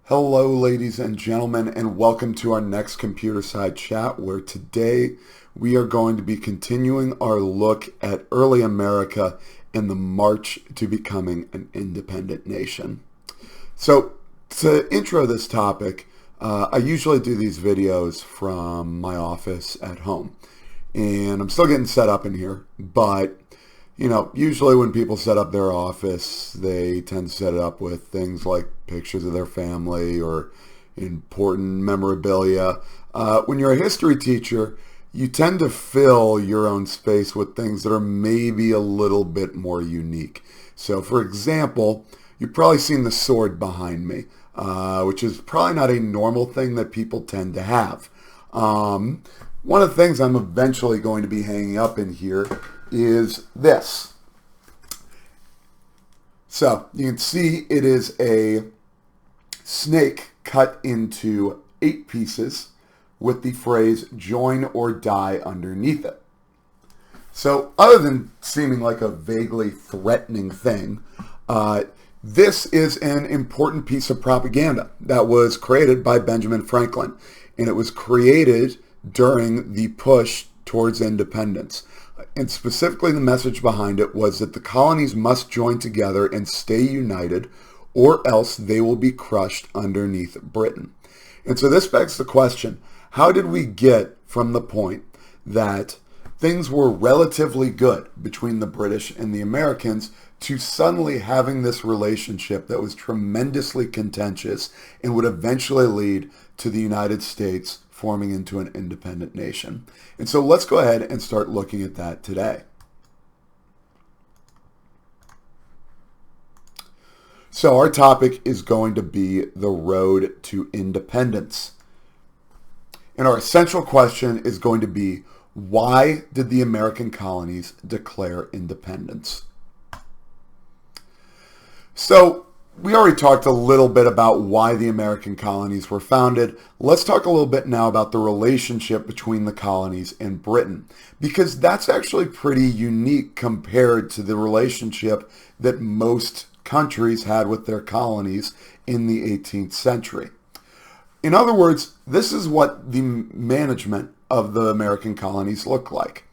Hello, ladies and gentlemen, and welcome to our next computer side chat, where today we are going to be continuing our look at early America and the march to becoming an independent nation. So to intro this topic, I usually do these videos from my office at home, and I'm still getting set up in here, but usually when people set up their office, they tend to set it up with things like pictures of their family or important memorabilia. When you're a history teacher, you tend to fill your own space with things that are maybe a little bit more unique. So, for example, you've probably seen the sword behind me, which is probably not a normal thing that people tend to have. One of the things I'm eventually going to be hanging up in here is this. So you can see it is a snake cut into 8 pieces with the phrase "join or die" underneath it. So other than seeming like a vaguely threatening thing, this is an important piece of propaganda that was created by Benjamin Franklin, and it was created during the push towards independence. And specifically, the message behind it was that the colonies must join together and stay united, or else they will be crushed underneath Britain. And so this begs the question, how did we get from the point that things were relatively good between the British and the Americans to suddenly having this relationship that was tremendously contentious and would eventually lead to the United States forming into an independent nation? And so let's go ahead and start looking at that today. So our topic is going to be the road to independence. And our essential question is going to be, why did the American colonies declare independence? So we already talked a little bit about why the American colonies were founded. Let's talk a little bit now about the relationship between the colonies and Britain, because that's actually pretty unique compared to the relationship that most countries had with their colonies in the 18th century. In other words, this is what the management of the American colonies looked like.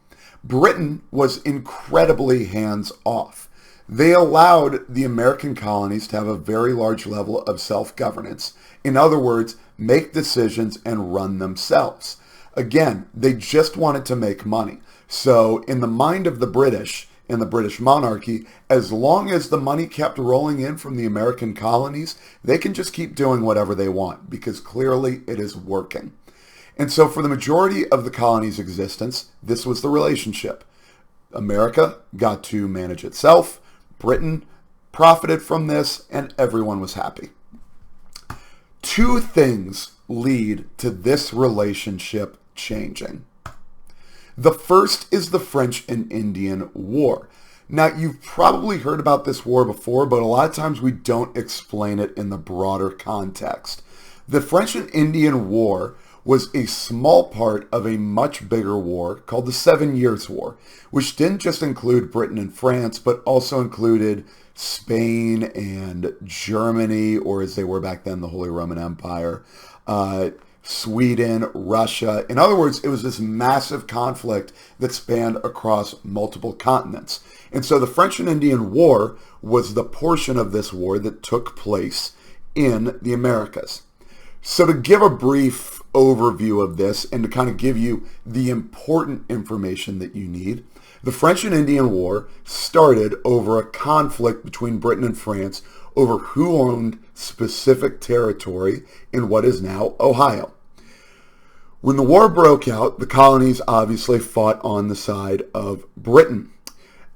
Britain was incredibly hands-off. They allowed the American colonies to have a very large level of self-governance. In other words, make decisions and run themselves. Again, they just wanted to make money. So in the mind of the British and the British monarchy, as long as the money kept rolling in from the American colonies, they can just keep doing whatever they want because clearly it is working. And so for the majority of the colonies' existence, this was the relationship. America got to manage itself. Britain profited from this, and everyone was happy. 2 things lead to this relationship changing. The first is the French and Indian War. Now, you've probably heard about this war before, but a lot of times we don't explain it in the broader context. The French and Indian War was a small part of a much bigger war called the 7 Years' War, which didn't just include Britain and France, but also included Spain and Germany, or as they were back then, the Holy Roman Empire, Sweden, Russia. In other words, it was this massive conflict that spanned across multiple continents. And so the French and Indian War was the portion of this war that took place in the Americas. So to give a brief overview of this and to kind of give you the important information that you need, the French and Indian War started over a conflict between Britain and France over who owned specific territory in what is now Ohio. When the war broke out, the colonies obviously fought on the side of Britain.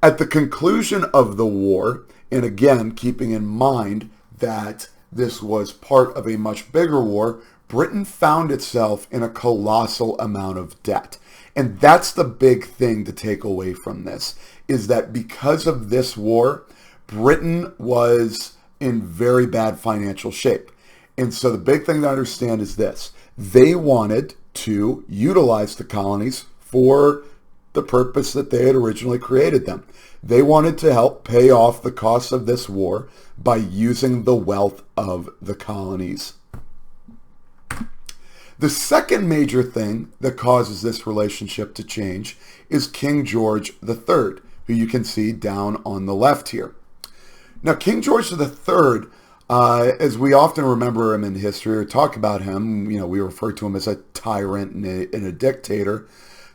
At the conclusion of the war, and again keeping in mind that this was part of a much bigger war, Britain found itself in a colossal amount of debt. And that's the big thing to take away from this, is that because of this war, Britain was in very bad financial shape. And so the big thing to understand is this: they wanted to utilize the colonies for the purpose that they had originally created them. They wanted to help pay off the costs of this war by using the wealth of the colonies. The second major thing that causes this relationship to change is King George III, who you can see down on the left here. Now, King George III, as we often remember him in history or talk about him, we refer to him as a tyrant and a dictator.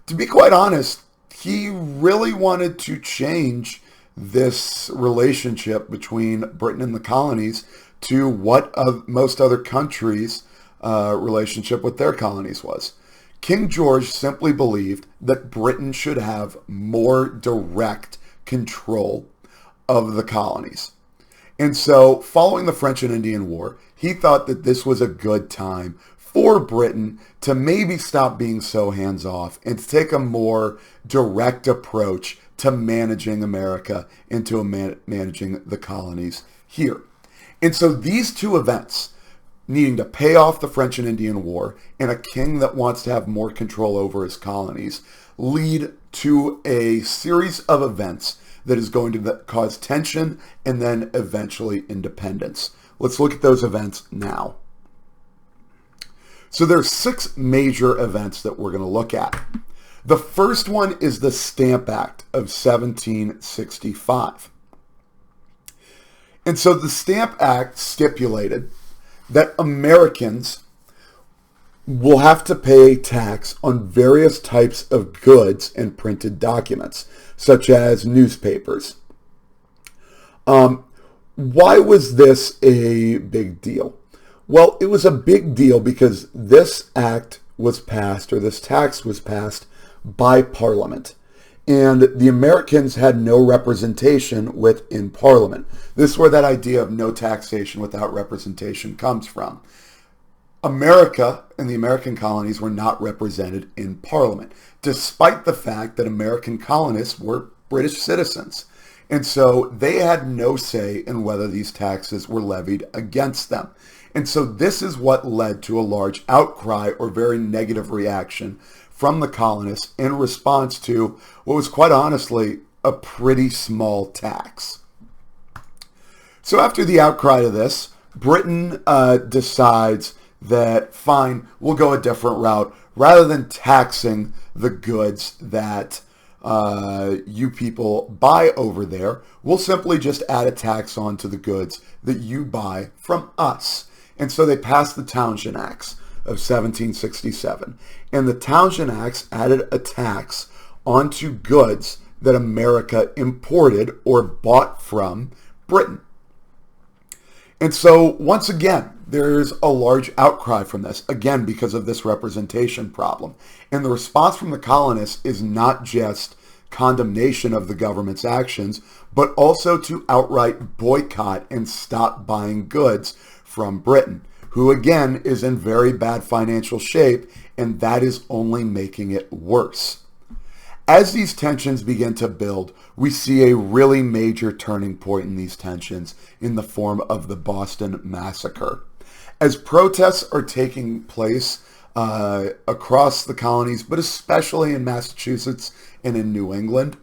To be quite honest, he really wanted to change this relationship between Britain and the colonies to what most other countries' relationship with their colonies was. King George simply believed that Britain should have more direct control of the colonies. And so, following the French and Indian War, he thought that this was a good time for Britain to maybe stop being so hands-off and to take a more direct approach to managing America and to managing the colonies here. And so these two events, needing to pay off the French and Indian War and a king that wants to have more control over his colonies, lead to a series of events that is going to cause tension and then eventually independence. Let's look at those events now. So there's 6 major events that we're going to look at. The first one is the Stamp Act of 1765. And so the Stamp Act stipulated that Americans will have to pay tax on various types of goods and printed documents, such as newspapers. Why was this a big deal? Well, it was a big deal because this act was passed, or this tax was passed, by Parliament. And the Americans had no representation within Parliament. This is where that idea of no taxation without representation comes from. America and the American colonies were not represented in Parliament, despite the fact that American colonists were British citizens. And so they had no say in whether these taxes were levied against them. And so this is what led to a large outcry or very negative reaction from the colonists in response to what was quite honestly a pretty small tax. So after the outcry to this, Britain decides that, fine, we'll go a different route. Rather than taxing the goods that you people buy over there, we'll simply just add a tax on to the goods that you buy from us. And so they passed the Townshend Acts of 1767. And the Townshend Acts added a tax onto goods that America imported or bought from Britain. And so once again, there's a large outcry from this, again, because of this representation problem. And the response from the colonists is not just condemnation of the government's actions, but also to outright boycott and stop buying goods from Britain, who again is in very bad financial shape, and that is only making it worse. As these tensions begin to build, we see a really major turning point in these tensions in the form of the Boston Massacre. As protests are taking place across the colonies, but especially in Massachusetts and in New England,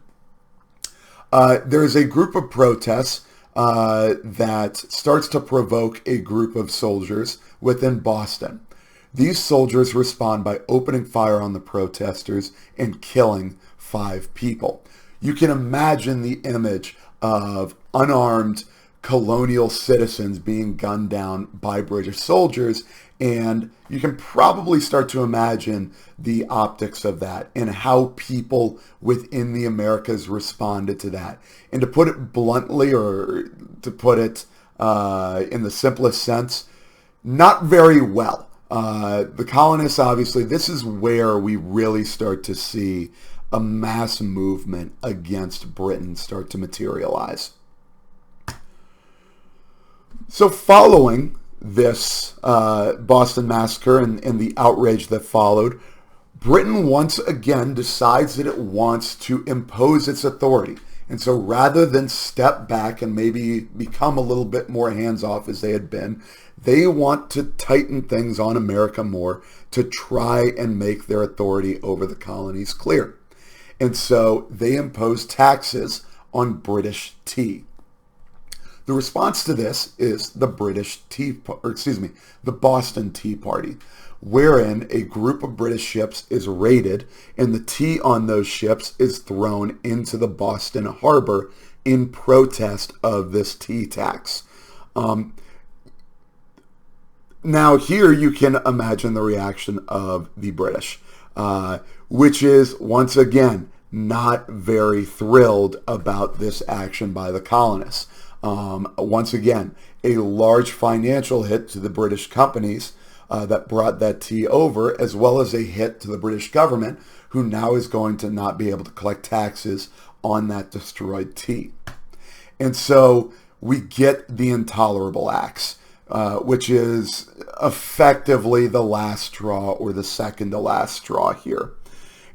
there is a group of protests that starts to provoke a group of soldiers within Boston. These soldiers respond by opening fire on the protesters and killing 5 people. You can imagine the image of unarmed colonial citizens being gunned down by British soldiers, and you can probably start to imagine the optics of that and how people within the Americas responded to that. And to put it bluntly, or to put it in the simplest sense, not very well. The colonists, obviously, this is where we really start to see a mass movement against Britain start to materialize. So following this Boston Massacre and the outrage that followed, Britain once again decides that it wants to impose its authority. And so rather than step back and maybe become a little bit more hands-off as they had been, they want to tighten things on America more to try and make their authority over the colonies clear. And so they impose taxes on British tea. The response to this is the the Boston Tea Party, wherein a group of British ships is raided and the tea on those ships is thrown into the Boston harbor in protest of this tea tax. Now here you can imagine the reaction of the British, which is once again not very thrilled about this action by the colonists. Once again, a large financial hit to the British companies that brought that tea over, as well as a hit to the British government, who now is going to not be able to collect taxes on that destroyed tea. And so we get the Intolerable Acts, which is effectively the last straw or the second to last straw here.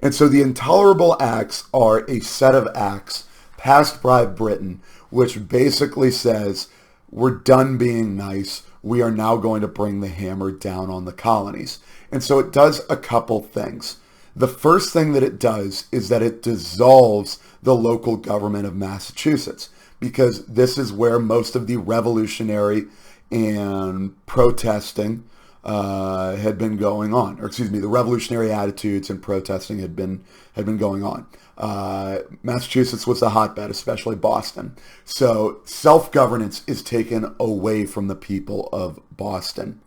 And so the Intolerable Acts are a set of acts passed by Britain, which basically says, we're done being nice. We are now going to bring the hammer down on the colonies. And so it does a couple things. The first thing that it does is that it dissolves the local government of Massachusetts, because this is where most of the revolutionary and protesting had been going on, or excuse me, the revolutionary attitudes and protesting had been going on. Massachusetts was the hotbed, especially Boston. So self-governance is taken away from the people of Boston.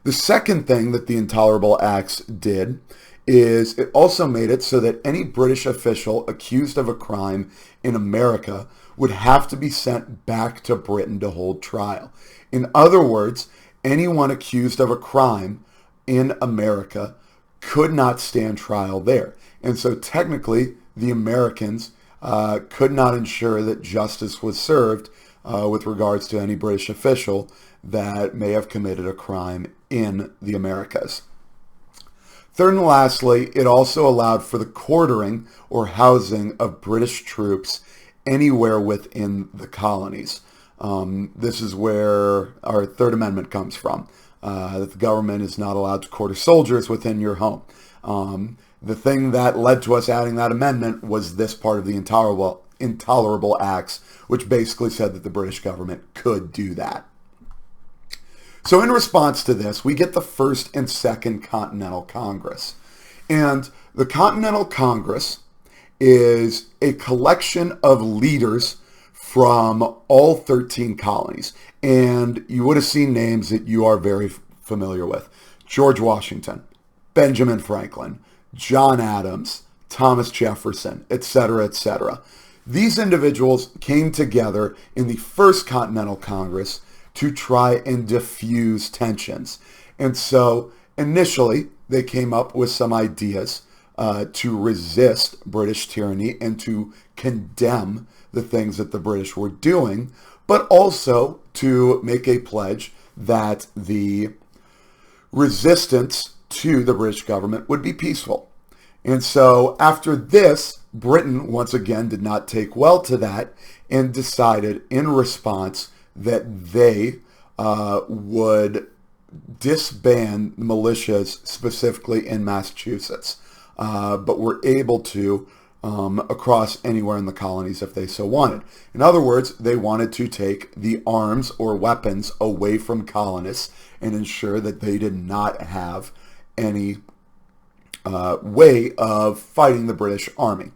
The second thing that the Intolerable Acts did is it also made it so that any British official accused of a crime in America would have to be sent back to Britain to hold trial. In other words, anyone accused of a crime in America could not stand trial there. And so technically, the Americans could not ensure that justice was served with regards to any British official that may have committed a crime in the Americas. Third and lastly, it also allowed for the quartering or housing of British troops anywhere within the colonies. This is where our Third Amendment comes from, that the government is not allowed to quarter soldiers within your home. The thing that led to us adding that amendment was this part of the Intolerable Acts, which basically said that the British government could do that. So in response to this, we get the First and Second Continental Congress. And the Continental Congress is a collection of leaders from all 13 colonies. And you would have seen names that you are very familiar with. George Washington, Benjamin Franklin, John Adams, Thomas Jefferson, etc., etc. These individuals came together in the First Continental Congress to try and diffuse tensions. And so initially they came up with some ideas to resist British tyranny and to condemn the things that the British were doing, but also to make a pledge that the resistance to the British government would be peaceful. And so after this, Britain once again did not take well to that and decided in response that they would disband militias specifically in Massachusetts, but were able to across anywhere in the colonies if they so wanted. In other words, they wanted to take the arms or weapons away from colonists and ensure that they did not have any way of fighting the British Army.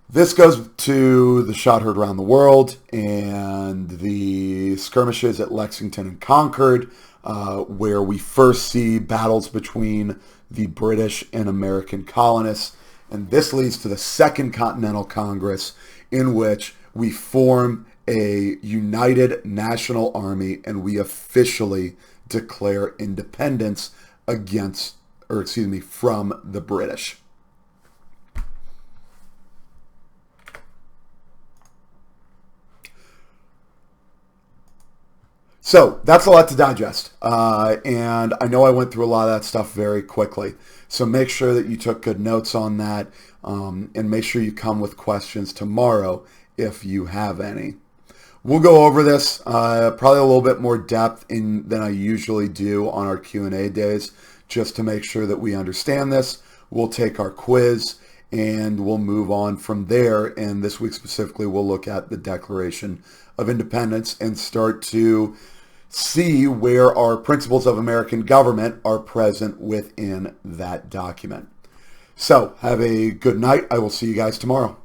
This goes to the shot heard around the world and the skirmishes at Lexington and Concord, where we first see battles between the British and American colonists. And this leads to the Second Continental Congress, in which we form a united national army and we officially declare independence from the British. So that's a lot to digest, and I know I went through a lot of that stuff very quickly. So make sure that you took good notes on that, and make sure you come with questions tomorrow if you have any. We'll go over this probably a little bit more depth than I usually do on our Q&A days, just to make sure that we understand this. We'll take our quiz, and we'll move on from there. And this week specifically, we'll look at the Declaration of Independence and start to see where our principles of American government are present within that document. So have a good night. I will see you guys tomorrow.